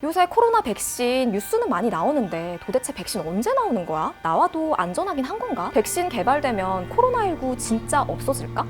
요새 코로나 백신 뉴스는 많이 나오는데 도대체 백신 언제 나오는 거야? 나와도 안전하긴 한 건가? 백신 개발되면 코로나19 진짜 없어질까?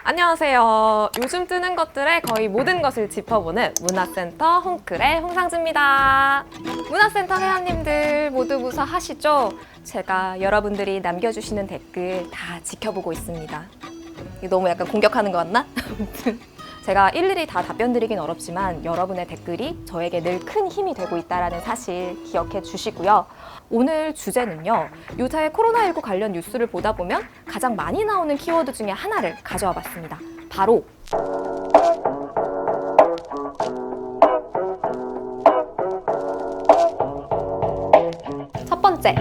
안녕하세요. 요즘 뜨는 것들의 거의 모든 것을 짚어보는 문화센터 홍클의 홍상주입니다. 문화센터 회원님들 모두 무사하시죠? 제가 여러분들이 남겨주시는 댓글 다 지켜보고 있습니다. 이거 너무 약간 공격하는 것 같나? 제가 일일이 다 답변 드리긴 어렵지만 여러분의 댓글이 저에게 늘 큰 힘이 되고 있다는 사실 기억해 주시고요. 오늘 주제는요. 요새 코로나19 관련 뉴스를 보다 보면 가장 많이 나오는 키워드 중에 하나를 가져와 봤습니다. 바로 첫 번째,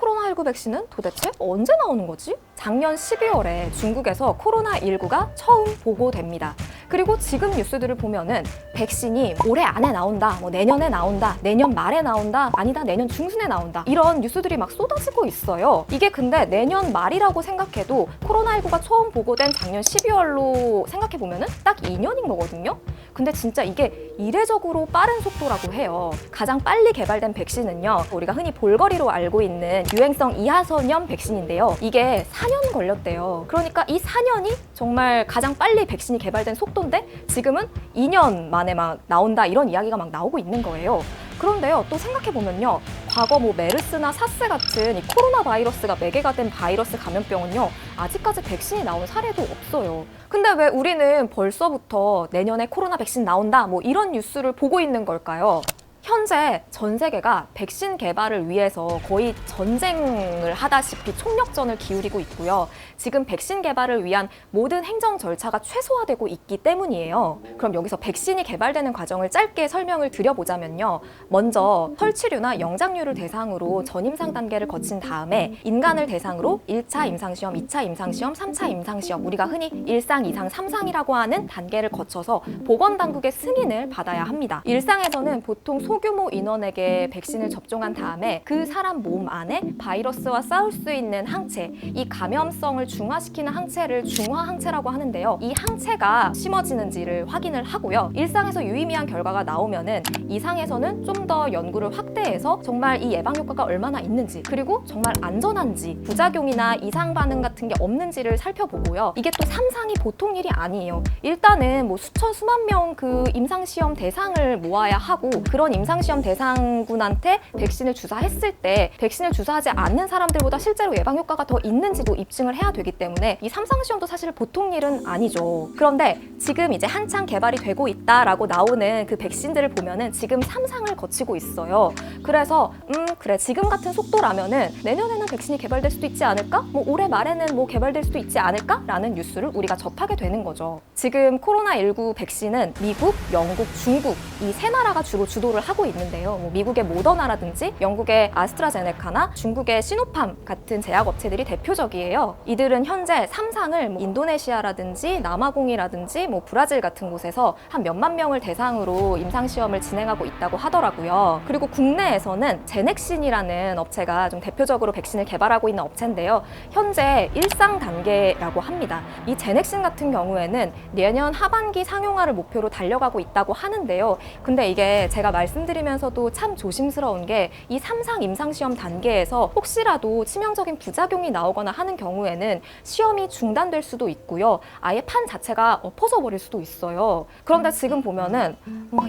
코로나19 백신은 도대체 언제 나오는 거지? 작년 12월에 중국에서 코로나19가 처음 보고됩니다. 그리고 지금 뉴스들을 보면은 백신이 올해 안에 나온다, 뭐 내년에 나온다, 내년 말에 나온다, 아니다 내년 중순에 나온다, 이런 뉴스들이 막 쏟아지고 있어요. 이게 근데 내년 말이라고 생각해도 코로나19가 처음 보고된 작년 12월로 생각해 보면은 딱 2년인 거거든요. 근데 진짜 이게 이례적으로 빠른 속도라고 해요. 가장 빨리 개발된 백신은요, 우리가 흔히 볼거리로 알고 있는 유행성 이하선염 백신인데요. 이게 4년 걸렸대요. 그러니까 이 4년이 정말 가장 빨리 백신이 개발된 속도인데 지금은 2년 만에 막 나온다, 이런 이야기가 막 나오고 있는 거예요. 그런데요, 또 생각해보면요, 과거 뭐 메르스나 사스 같은 이 코로나 바이러스가 매개가 된 바이러스 감염병은요, 아직까지 백신이 나온 사례도 없어요. 근데 왜 우리는 벌써부터 내년에 코로나 백신 나온다, 뭐 이런 뉴스를 보고 있는 걸까요? 현재 전 세계가 백신 개발을 위해서 거의 전쟁을 하다시피 총력전을 기울이고 있고요. 지금 백신 개발을 위한 모든 행정 절차가 최소화되고 있기 때문이에요. 그럼 여기서 백신이 개발되는 과정을 짧게 설명을 드려보자면요. 먼저 설치류나 영장류를 대상으로 전임상 단계를 거친 다음에 인간을 대상으로 1차 임상시험, 2차 임상시험, 3차 임상시험, 우리가 흔히 1상, 2상, 3상이라고 하는 단계를 거쳐서 보건당국의 승인을 받아야 합니다. 일상에서는 보통 소규모 인원에게 백신을 접종한 다음에 그 사람 몸 안에 바이러스와 싸울 수 있는 항체, 이 감염성을 중화시키는 항체를 중화항체라고 하는데요. 이 항체가 심어지는지를 확인을 하고요. 일상에서 유의미한 결과가 나오면은 이상에서는 좀 더 연구를 확대해서 정말 이 예방 효과가 얼마나 있는지, 그리고 정말 안전한지, 부작용이나 이상 반응 같은 게 없는지를 살펴보고요. 이게 또 3상이 보통 일이 아니에요. 일단은 뭐 수천 수만 명 그 임상시험 대상을 모아야 하고, 그런 임상시험 대상군한테 백신을 주사했을 때 백신을 주사하지 않는 사람들보다 실제로 예방 효과가 더 있는지도 입증을 해야 되기 때문에 이 3상 시험도 사실 보통 일은 아니죠. 그런데 지금 이제 한창 개발이 되고 있다라고 나오는 그 백신들을 보면은 지금 3상을 거치고 있어요. 그래서 그래, 지금 같은 속도라면은 내년에는 백신이 개발될 수도 있지 않을까? 뭐 올해 말에는 뭐 개발될 수도 있지 않을까? 라는 뉴스를 우리가 접하게 되는 거죠. 지금 코로나19 백신은 미국, 영국, 중국 이 세 나라가 주로 주도를 하고 있는데요. 뭐 미국의 모더나라든지 영국의 아스트라제네카나 중국의 시노팜 같은 제약업체들이 대표적이에요. 이들은 현재 3상을 뭐 인도네시아라든지 남아공이라든지 뭐 브라질 같은 곳에서 한 몇만 명을 대상으로 임상시험을 진행하고 있다고 하더라고요. 그리고 국내에서는 제넥신이라는 업체가 좀 대표적으로 백신을 개발하고 있는 업체인데요. 현재 1상 단계라고 합니다. 이 제넥신 같은 경우에는 내년 하반기 상용화를 목표로 달려가고 있다고 하는데요. 근데 이게 제가 말씀드리면서도 참 조심스러운 게 이 3상 임상시험 단계에서 혹시라도 치명적인 부작용이 나오거나 하는 경우에는 시험이 중단될 수도 있고요. 아예 판 자체가 엎어져 버릴 수도 있어요. 그런데 지금 보면은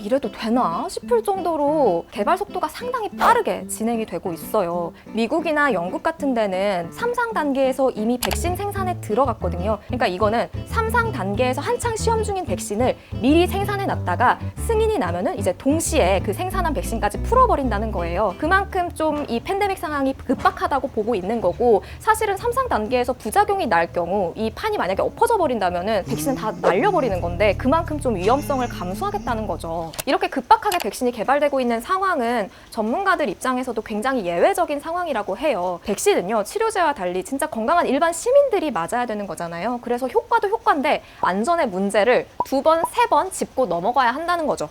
이래도 되나 싶을 정도로 개발 속도가 상당히 빠르게 진행이 되고 있어요. 미국이나 영국 같은 데는 3상 단계에서 이미 백신 생산에 들어갔거든요. 그러니까 이거는 3상 단계에서 한창 시험 중인 백신을 미리 생산해 놨다가 승인이 나면은 이제 동시에 그 생산한 백신까지 풀어버린다는 거예요. 그만큼 좀 이 팬데믹 상황이 급박하다고 보고 있는 거고, 사실은 3상 단계에서 부작용이 날 경우 이 판이 만약에 엎어져 버린다면은 백신은 다 날려버리는 건데 그만큼 좀 위험성을 감수하겠다는 거죠. 이렇게 급박하게 백신이 개발되고 있는 상황은 전문가들 입장에서도 굉장히 예외적인 상황이라고 해요. 백신은요, 치료제와 달리 진짜 건강한 일반 시민들이 맞아야 되는 거잖아요. 그래서 효과도 효과인데 안전의 문제를 2번, 3번 짚고 넘어가야 한다는 거죠.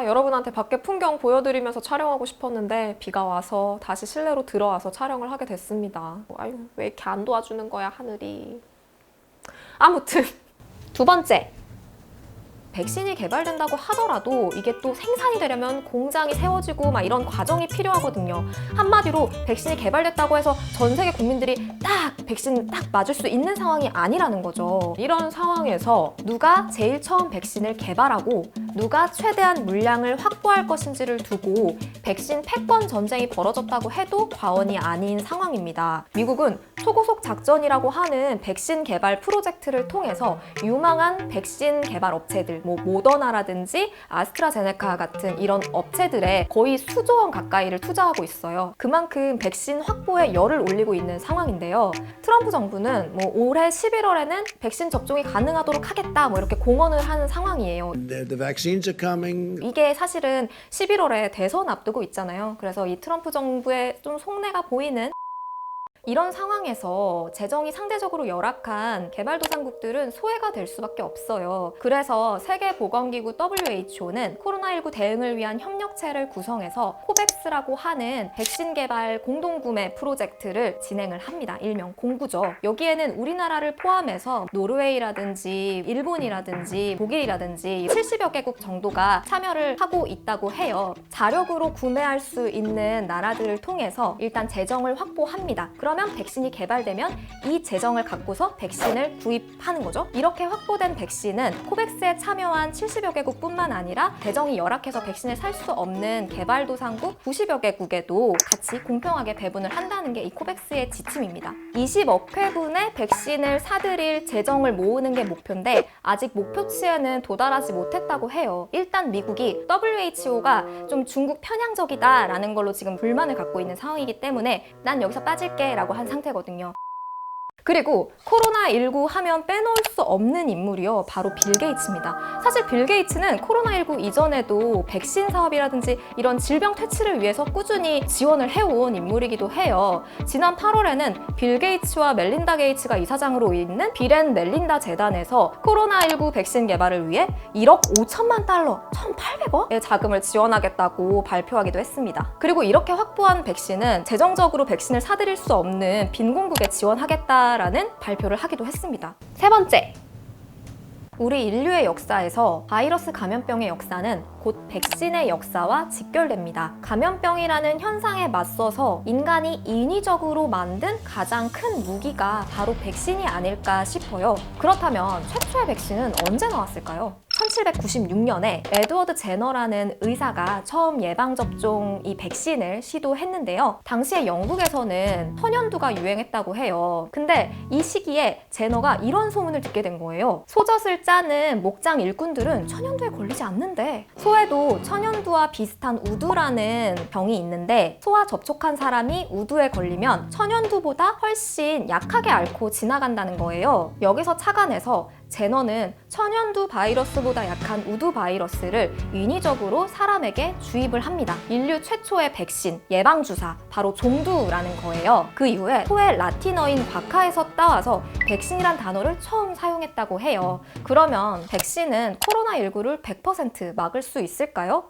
여러분한테 밖에 풍경 보여드리면서 촬영하고 싶었는데 비가 와서 다시 실내로 들어와서 촬영을 하게 됐습니다. 아유, 왜 이렇게 안 도와주는 거야, 하늘이. 아무튼 두 번째, 백신이 개발된다고 하더라도 이게 또 생산이 되려면 공장이 세워지고 막 이런 과정이 필요하거든요. 한마디로 백신이 개발됐다고 해서 전 세계 국민들이 딱 백신 딱 맞을 수 있는 상황이 아니라는 거죠. 이런 상황에서 누가 제일 처음 백신을 개발하고 누가 최대한 물량을 확보할 것인지를 두고 백신 패권 전쟁이 벌어졌다고 해도 과언이 아닌 상황입니다. 미국은 초고속 작전이라고 하는 백신 개발 프로젝트를 통해서 유망한 백신 개발 업체들, 뭐 모더나라든지 아스트라제네카 같은 이런 업체들에 거의 수조 원 가까이를 투자하고 있어요. 그만큼 백신 확보에 열을 올리고 있는 상황인데요. 트럼프 정부는 뭐 올해 11월에는 백신 접종이 가능하도록 하겠다 뭐 이렇게 공언을 하는 상황이에요. The vaccines are coming. 이게 사실은 11월에 대선 앞두고 있잖아요. 그래서 이 트럼프 정부의 좀 속내가 보이는 이런 상황에서 재정이 상대적으로 열악한 개발도상국들은 소외가 될 수밖에 없어요. 그래서 세계보건기구 WHO는 코로나19 대응을 위한 협력체를 구성해서 코백스라고 하는 백신 개발 공동구매 프로젝트를 진행을 합니다. 일명 공구죠. 여기에는 우리나라를 포함해서 노르웨이라든지 일본이라든지 독일이라든지 70여 개국 정도가 참여를 하고 있다고 해요. 자력으로 구매할 수 있는 나라들을 통해서 일단 재정을 확보합니다. 그러면 백신이 개발되면 이 재정을 갖고서 백신을 구입하는 거죠. 이렇게 확보된 백신은 코백스에 참여한 70여 개국뿐만 아니라 재정이 열악해서 백신을 살 수 없는 개발도상국 90여 개국에도 같이 공평하게 배분을 한다는 게 이 코백스의 지침입니다. 20억 회분의 백신을 사들일 재정을 모으는 게 목표인데 아직 목표치에는 도달하지 못했다고 해요. 일단 미국이 WHO가 좀 중국 편향적이다라는 걸로 지금 불만을 갖고 있는 상황이기 때문에 난 여기서 빠질게 라고 한 상태거든요. 그리고 코로나19 하면 빼놓을 수 없는 인물이요. 바로 빌 게이츠입니다. 사실 빌 게이츠는 코로나19 이전에도 백신 사업이라든지 이런 질병 퇴치를 위해서 꾸준히 지원을 해온 인물이기도 해요. 지난 8월에는 빌 게이츠와 멜린다 게이츠가 이사장으로 있는 빌 앤 멜린다 재단에서 코로나19 백신 개발을 위해 1억 5천만 달러, 1,800억의 자금을 지원하겠다고 발표하기도 했습니다. 그리고 이렇게 확보한 백신은 재정적으로 백신을 사들일 수 없는 빈곤국에 지원하겠다 라는 발표를 하기도 했습니다. 세 번째, 우리 인류의 역사에서 바이러스 감염병의 역사는 곧 백신의 역사와 직결됩니다. 감염병이라는 현상에 맞서서 인간이 인위적으로 만든 가장 큰 무기가 바로 백신이 아닐까 싶어요. 그렇다면 최초의 백신은 언제 나왔을까요? 1796년에 에드워드 제너라는 의사가 처음 예방접종 이 백신을 시도했는데요. 당시에 영국에서는 천연두가 유행했다고 해요. 근데 이 시기에 제너가 이런 소문을 듣게 된 거예요. 소젖을 짜는 목장 일꾼들은 천연두에 걸리지 않는데 소에도 천연두와 비슷한 우두라는 병이 있는데 소와 접촉한 사람이 우두에 걸리면 천연두보다 훨씬 약하게 앓고 지나간다는 거예요. 여기서 착안해서 제너는 천연두 바이러스보다 약한 우두 바이러스를 인위적으로 사람에게 주입을 합니다. 인류 최초의 백신, 예방주사, 바로 종두라는 거예요. 그 이후에 소의 라틴어인 바카에서 따와서 백신이란 단어를 처음 사용했다고 해요. 그러면 백신은 코로나19를 100% 막을 수 있을까요?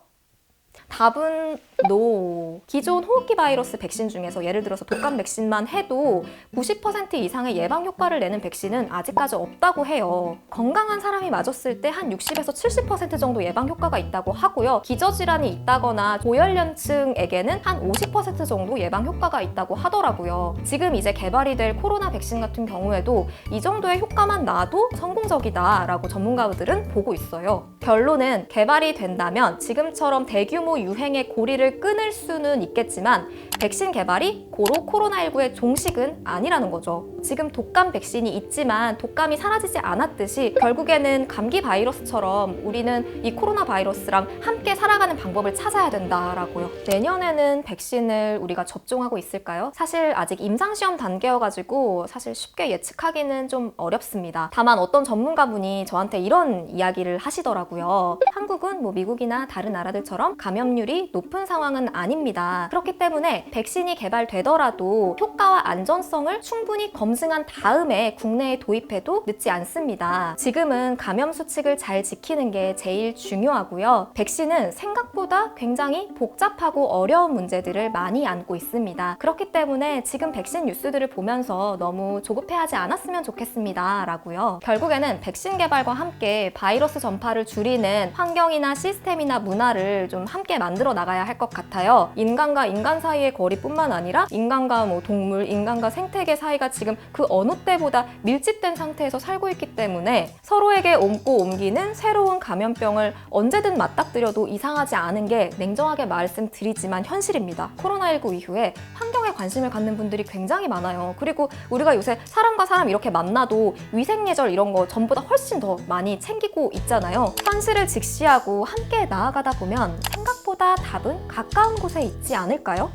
답은 NO. 기존 호흡기 바이러스 백신 중에서 예를 들어서 독감 백신만 해도 90% 이상의 예방 효과를 내는 백신은 아직까지 없다고 해요. 건강한 사람이 맞았을 때 한 60에서 70% 정도 예방 효과가 있다고 하고요. 기저질환이 있다거나 고연령층에게는 한 50% 정도 예방 효과가 있다고 하더라고요. 지금 이제 개발이 될 코로나 백신 같은 경우에도 이 정도의 효과만 나도 성공적이다라고 전문가들은 보고 있어요. 결론은 개발이 된다면 지금처럼 대규모 유행의 고리를 끊을 수는 있겠지만 백신 개발이 고로 코로나19의 종식은 아니라는 거죠. 지금 독감 백신이 있지만 독감이 사라지지 않았듯이 결국에는 감기 바이러스처럼 우리는 이 코로나 바이러스랑 함께 살아가는 방법을 찾아야 된다라고요. 내년에는 백신을 우리가 접종하고 있을까요? 사실 아직 임상시험 단계여가지고 사실 쉽게 예측하기는 좀 어렵습니다. 다만 어떤 전문가분이 저한테 이런 이야기를 하시더라고요. 한국은 뭐 미국이나 다른 나라들처럼 감염률이 높은 상황 상황은 아닙니다. 그렇기 때문에 백신이 개발되더라도 효과와 안전성을 충분히 검증한 다음에 국내에 도입해도 늦지 않습니다. 지금은 감염 수칙을 잘 지키는 게 제일 중요하고요. 백신은 생각보다 굉장히 복잡하고 어려운 문제들을 많이 안고 있습니다. 그렇기 때문에 지금 백신 뉴스들을 보면서 너무 조급해하지 않았으면 좋겠습니다. 라고요. 결국에는 백신 개발과 함께 바이러스 전파를 줄이는 환경이나 시스템이나 문화를 좀 함께 만들어 나가야 할 것 같아요. 인간과 인간 사이의 거리뿐만 아니라 인간과 동물, 인간과 생태계 사이가 지금 그 어느 때보다 밀집된 상태에서 살고 있기 때문에 서로에게 옮고 옮기는 새로운 감염병을 언제든 맞닥뜨려도 이상하지 않은 게 냉정하게 말씀드리지만 현실입니다. 코로나19 이후에 환경에 관심을 갖는 분들이 굉장히 많아요. 그리고 우리가 요새 사람과 사람 이렇게 만나도 위생예절 이런 거 전보다 훨씬 더 많이 챙기고 있잖아요. 현실을 직시하고 함께 나아가다 보면 생각보다 답은 가까운 곳에 있지 않을까요?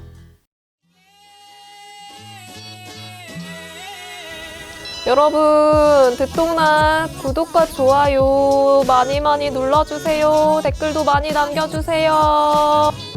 여러분, 듣동락 구독과 좋아요 많이 눌러주세요. 댓글도 많이 남겨주세요.